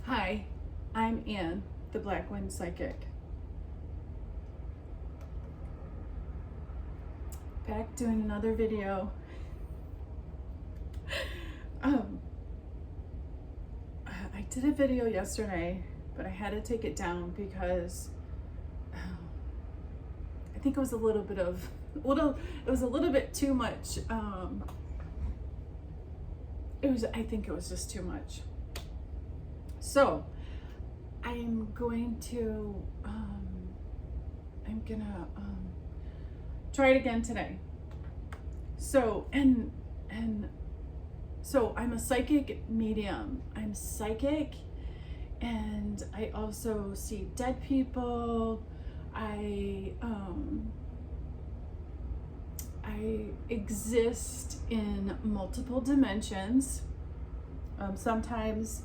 Hi, I'm Anne, the Black Wind Psychic. Back doing another video. I did a video yesterday, but I had to take it down because I think it was a little bit too much. I think it was just too much. So I'm gonna try it again today. So so I'm a psychic medium. I'm psychic, and I also see dead people. I exist in multiple dimensions. Sometimes,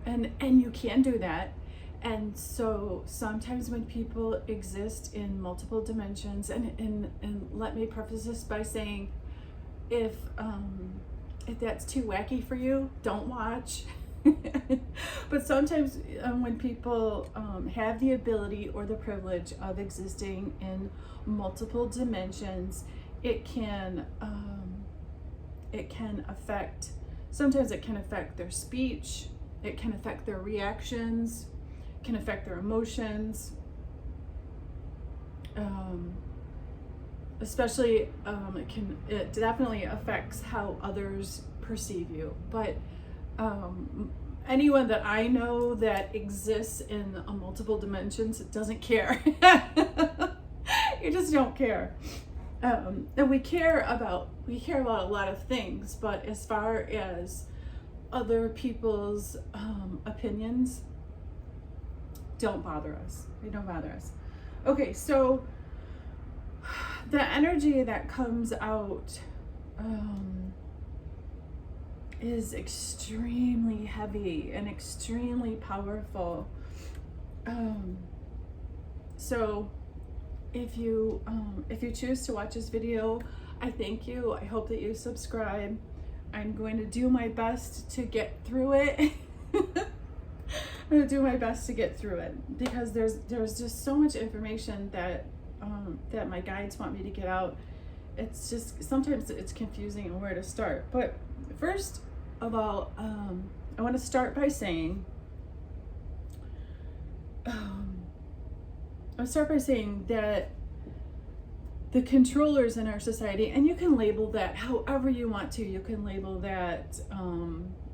and you can do that. And so sometimes when people exist in multiple dimensions, and let me preface this by saying, if that's too wacky for you, don't watch. But sometimes when people have the ability or the privilege of existing in multiple dimensions, it can affect, sometimes it can affect their speech, it can affect their reactions, can affect their emotions, especially it definitely affects how others perceive you. But anyone that I know that exists in multiple dimensions doesn't care. You just don't care. And we care about a lot of things, but as far as other people's opinions, don't bother us. They don't bother us. Okay, so the energy that comes out is extremely heavy and extremely powerful. So if you choose to watch this video, I thank you. I hope that you subscribe. I'm going to do my best to get through it. I'm going to do my best to get through it because there's just so much information that my guides want me to get out. It's just, sometimes it's confusing on where to start. But first of all, I want to start by saying, that the controllers in our society, and you can label that however you want to. You can label that,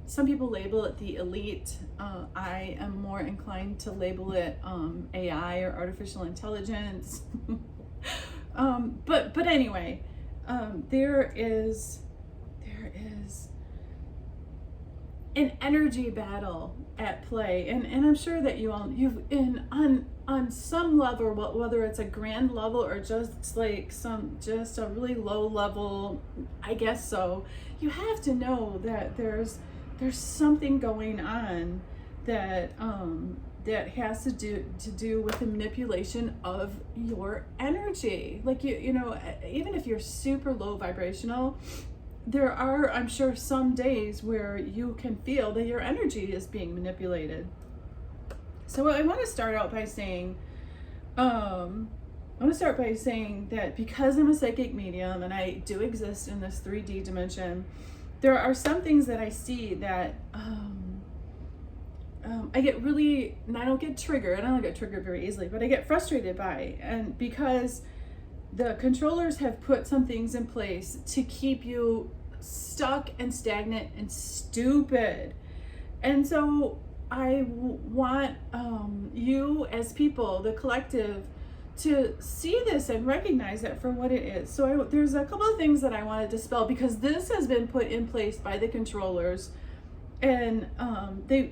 some people label it the elite. I am more inclined to label it AI or artificial intelligence. But anyway, there is an energy battle at play, and I'm sure that on some level, whether it's a grand level or just like just a really low level, I guess so, you have to know that there's something going on that that has to do with the manipulation of your energy. Like you know, even if you're super low vibrational, there are, I'm sure, some days where you can feel that your energy is being manipulated. So I want to start out by saying, that because I'm a psychic medium and I do exist in this 3D dimension, there are some things that I see that I get really, and I don't get triggered. I don't get triggered very easily, but I get frustrated by, and because the controllers have put some things in place to keep you stuck and stagnant and stupid. And so I want you as people, the collective, to see this and recognize it for what it is. So there's a couple of things that I want to dispel, because this has been put in place by the controllers, and they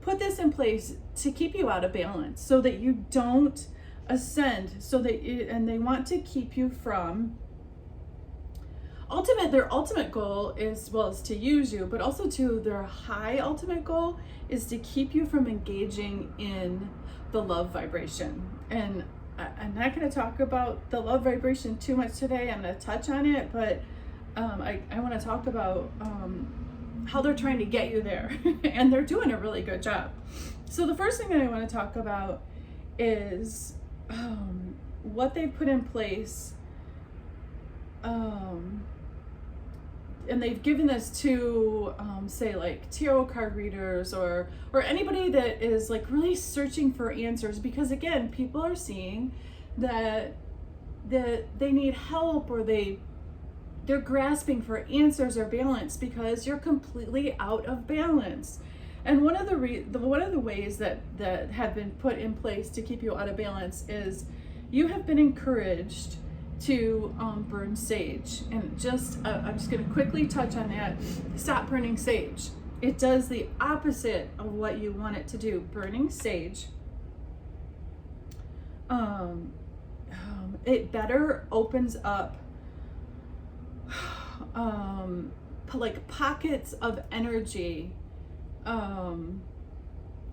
put this in place to keep you out of balance so that you don't ascend, so that and they want to keep you from their ultimate goal is to use you, but also their high ultimate goal is to keep you from engaging in the love vibration. And I'm not going to talk about the love vibration too much today. I'm going to touch on it, but I want to talk about how they're trying to get you there. And they're doing a really good job. So the first thing that I want to talk about is what they put in place. And they've given this to say like tarot card readers or anybody that is like really searching for answers, because again, people are seeing that they need help, or they're grasping for answers or balance because you're completely out of balance. And one of the ways that have been put in place to keep you out of balance is you have been encouraged to burn sage. And I'm just going to quickly touch on that. Stop burning sage. It does the opposite of what you want it to do. Burning sage, it better opens up like pockets of energy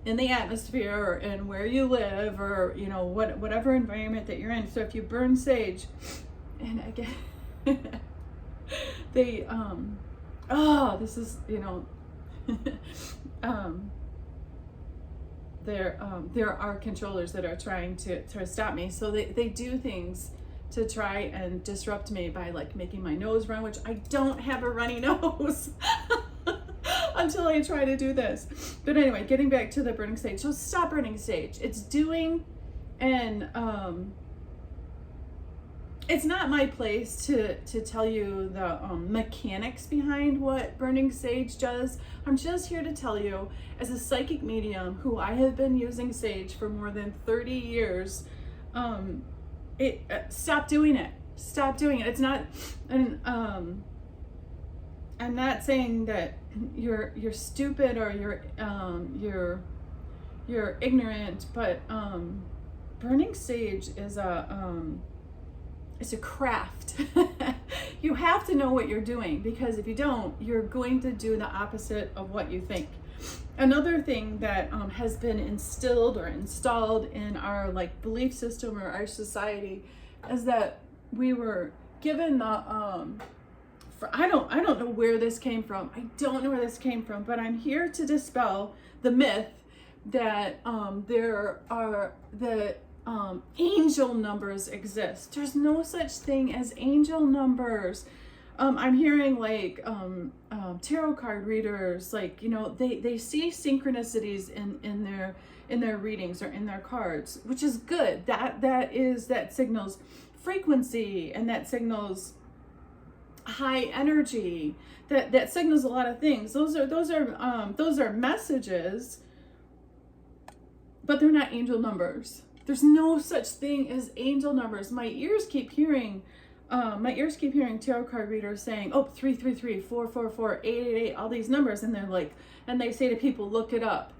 in the atmosphere or in where you live, or whatever environment that you're in. So if you burn sage, and again they this is there are controllers that are trying to stop me. So they do things to try and disrupt me by like making my nose run, which I don't have a runny nose until I try to do this. But anyway, getting back to the burning sage. So stop burning sage. It's doing, and it's not my place to tell you the mechanics behind what burning sage does. I'm just here to tell you, as a psychic medium who I have been using sage for more than 30 years, stop doing it. Stop doing it. It's not, and I'm not saying that you're stupid or you're ignorant, but burning sage is it's a craft. You have to know what you're doing, because if you don't, you're going to do the opposite of what you think. Another thing that has been instilled or installed in our like belief system or our society is that we were given the I don't know where this came from. I don't know where this came from, but I'm here to dispel the myth that there are the angel numbers exist. There's no such thing as angel numbers. I'm hearing like tarot card readers, like they see synchronicities in their readings or in their cards, which is good. That signals frequency, and that signals high energy. That signals a lot of things. Those are messages, but they're not angel numbers. There's no such thing as angel numbers. My ears keep hearing tarot card readers saying, 333, 444, 888, all these numbers, and they're like, and they say to people, look it up.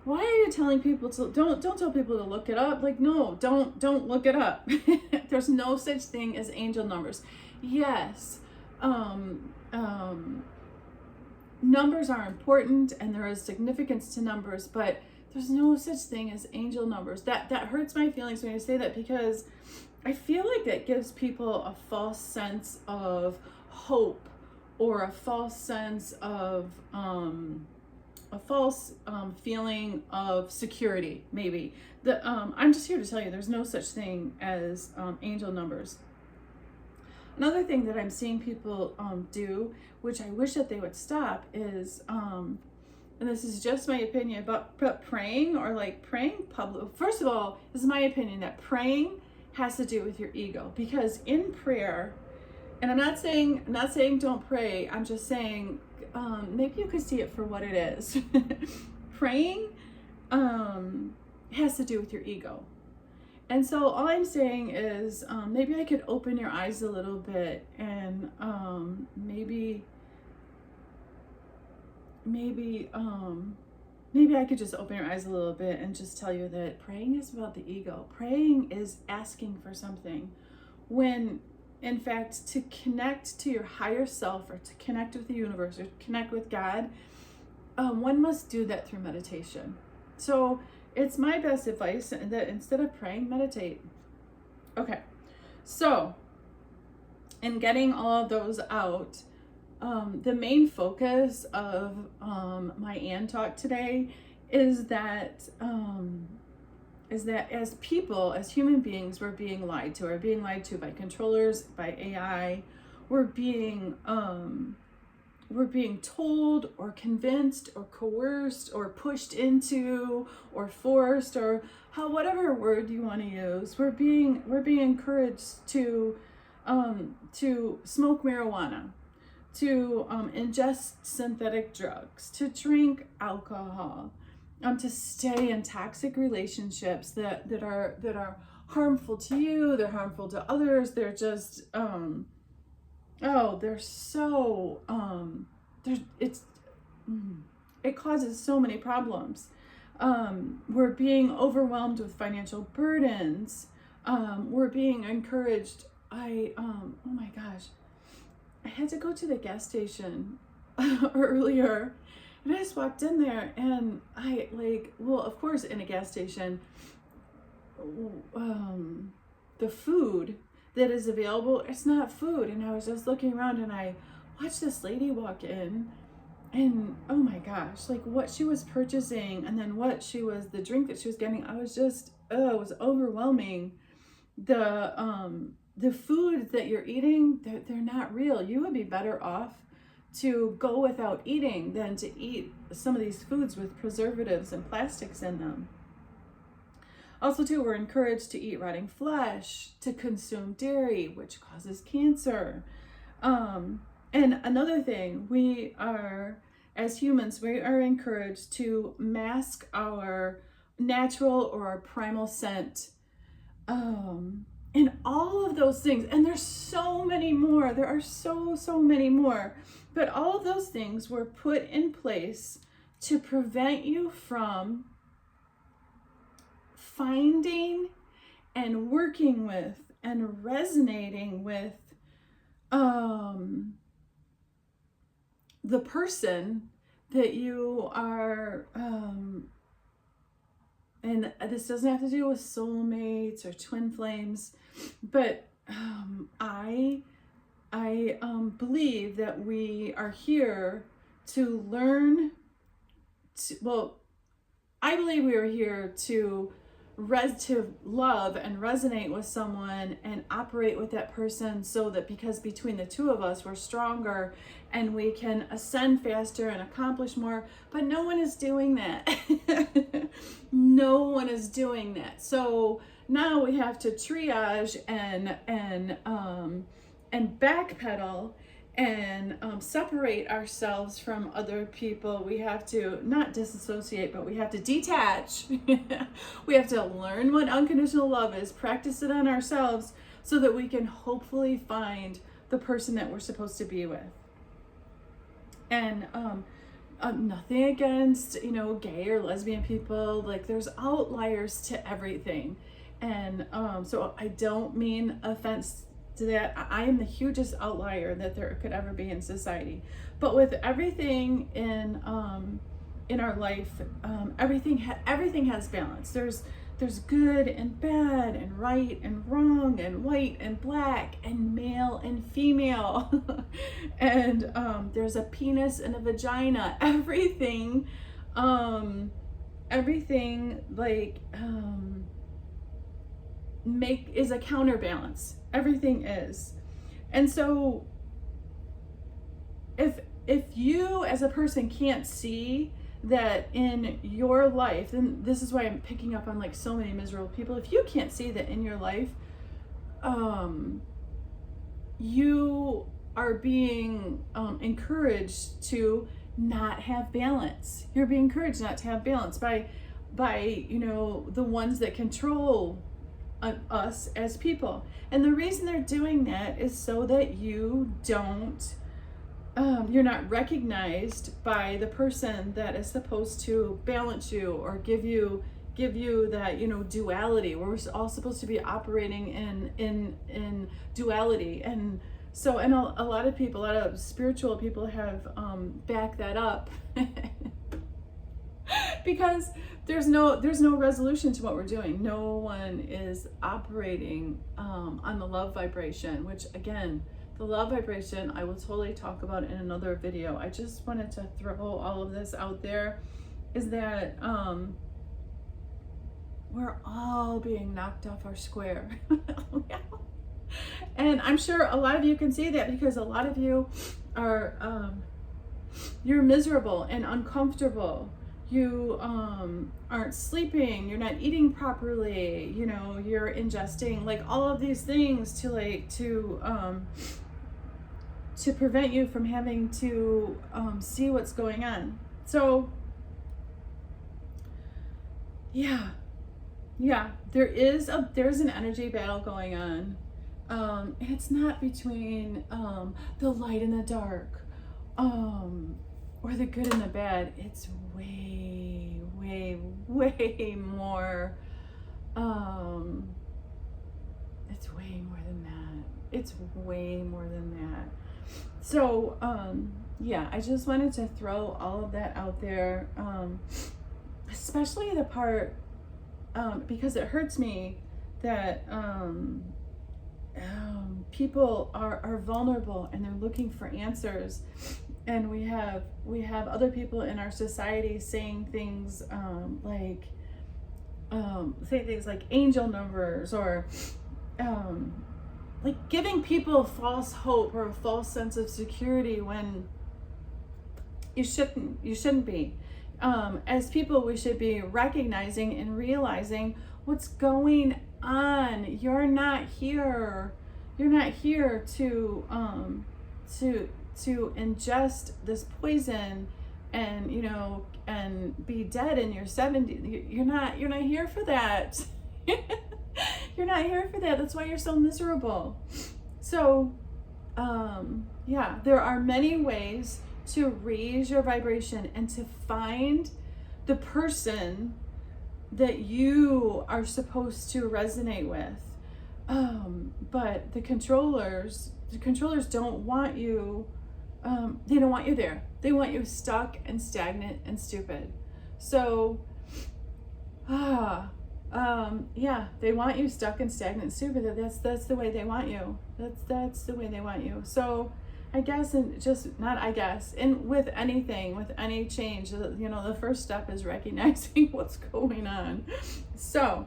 Why are you telling people to don't tell people to look it up? Like, no, don't look it up. There's no such thing as angel numbers. Yes, numbers are important and there is significance to numbers, but there's no such thing as angel numbers. That hurts my feelings when I say that, because I feel like that gives people a false sense of hope, or a false sense of a false feeling of security, maybe. I'm just here to tell you there's no such thing as angel numbers. Another thing that I'm seeing people do, which I wish that they would stop, is and this is just my opinion, but praying, or like praying public. First of all, this is my opinion that praying has to do with your ego, because in prayer, and I'm not saying don't pray, I'm just saying maybe you could see it for what it is. Praying has to do with your ego. And so all I'm saying is maybe I could open your eyes a little bit, and maybe I could just open your eyes a little bit and just tell you that praying is about the ego. Praying is asking for something, when in fact, to connect to your higher self, or to connect with the universe, or connect with God, one must do that through meditation. So it's my best advice that instead of praying, meditate. Okay, so in getting all of those out, the main focus of my AND talk today is that as people, as human beings, we're being lied to. We're being lied to by controllers, by AI. We're being told or convinced or coerced or pushed into or forced, or whatever word you want to use. We're being encouraged to smoke marijuana, to ingest synthetic drugs, to drink alcohol, to stay in toxic relationships that are harmful to you, they're harmful to others, they're just they're so it causes so many problems. We're being overwhelmed with financial burdens. We're being encouraged. Oh my gosh, I had to go to the gas station earlier, and I just walked in there, and of course, in a gas station, the food that is available, it's not food. And I was just looking around, and I watched this lady walk in, and oh my gosh, like what she was purchasing, and then the drink that she was getting, I was just, it was overwhelming. The food that you're eating, they're not real. You would be better off to go without eating than to eat some of these foods with preservatives and plastics in them. Also, too, we're encouraged to eat rotting flesh, to consume dairy, which causes cancer. And another thing, we are, as humans, we are encouraged to mask our natural or our primal scent. And all of those things, and there's so many more, there are so many more, but all of those things were put in place to prevent you from finding and working with and resonating with the person that you are, and this doesn't have to do with soulmates or twin flames, but I believe that we are here to learn I believe we are here to love and resonate with someone and operate with that person, so that because between the two of us we're stronger and we can ascend faster and accomplish more. But no one is doing that. No one is doing that. So now we have to triage and backpedal and separate ourselves from other people. We have to not disassociate, but we have to detach. We have to learn what unconditional love is, practice it on ourselves, so that we can hopefully find the person that we're supposed to be with. And nothing against, gay or lesbian people. Like, there's outliers to everything. And so I don't mean offense to that. I am the hugest outlier that there could ever be in society. But with everything in our life, everything has balance. There's good and bad and right and wrong and white and black and male and female. And there's a penis and a vagina. Everything is a counterbalance. Everything is. And so if you as a person can't see that in your life, then this is why I'm picking up on like so many miserable people. If you can't see that in your life, you are being encouraged to not have balance. You're being encouraged not to have balance by the ones that control us as people. And the reason they're doing that is so that you don't you're not recognized by the person that is supposed to balance you or give you that duality. We're all supposed to be operating in duality. And so, and a lot of people, a lot of spiritual people have backed that up because there's no resolution to what we're doing. No one is operating on the love vibration, which again, the love vibration, I will totally talk about in another video. I just wanted to throw all of this out there, is that we're all being knocked off our square. And I'm sure a lot of you can see that, because a lot of you are you're miserable and uncomfortable. You aren't sleeping, you're not eating properly, you know, you're ingesting like all of these things to prevent you from having to see what's going on. So yeah, there's an energy battle going on. It's not between the light and the dark, or the good and the bad. It's way more. It's way more than that. It's way more than that. So yeah, I just wanted to throw all of that out there, especially the part, because it hurts me that people are vulnerable and they're looking for answers, and we have other people in our society saying things like angel numbers, or like giving people false hope or a false sense of security when you shouldn't be. As people, we should be recognizing and realizing what's going on. You're not here to ingest this poison and, you know, and be dead in your 70s. You're not here for that. You're not here for that. That's why you're so miserable. So yeah, there are many ways to raise your vibration and to find the person that you are supposed to resonate with. But the controllers don't want you, they don't want you there. They want you stuck and stagnant and stupid. So, yeah, they want you stuck and stagnant and stupid. That's the way they want you. That's the way they want you. So, with anything, with any change, you know, the first step is recognizing what's going on. So,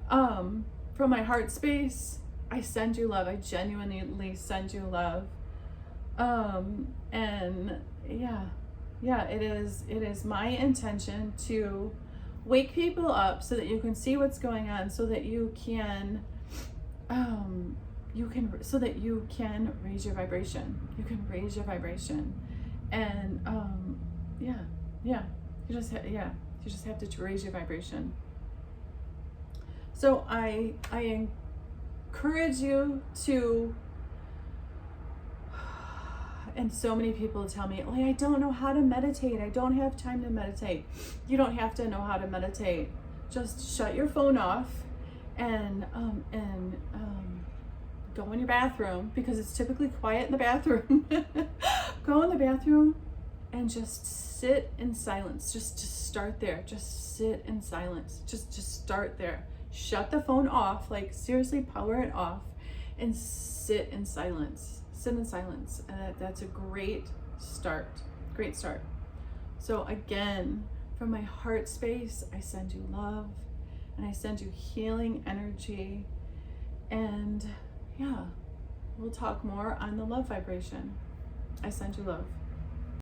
from my heart space, I send you love. I genuinely send you love. And yeah, it is my intention to wake people up so that you can see what's going on, so that you can raise your vibration. You can raise your vibration. And you just have to raise your vibration. So I encourage you to, and so many people tell me, I don't know how to meditate. I don't have time to meditate. You don't have to know how to meditate. Just shut your phone off and go in your bathroom, because it's typically quiet in the bathroom. Go in the bathroom and just sit in silence. Just start there. Just sit in silence. Just start there. Shut the phone off, like seriously, power it off, and sit in silence. Sit in silence. And that's a great start. Great start. So again, from my heart space, I send you love, and I send you healing energy. And yeah, we'll talk more on the love vibration. I send you love.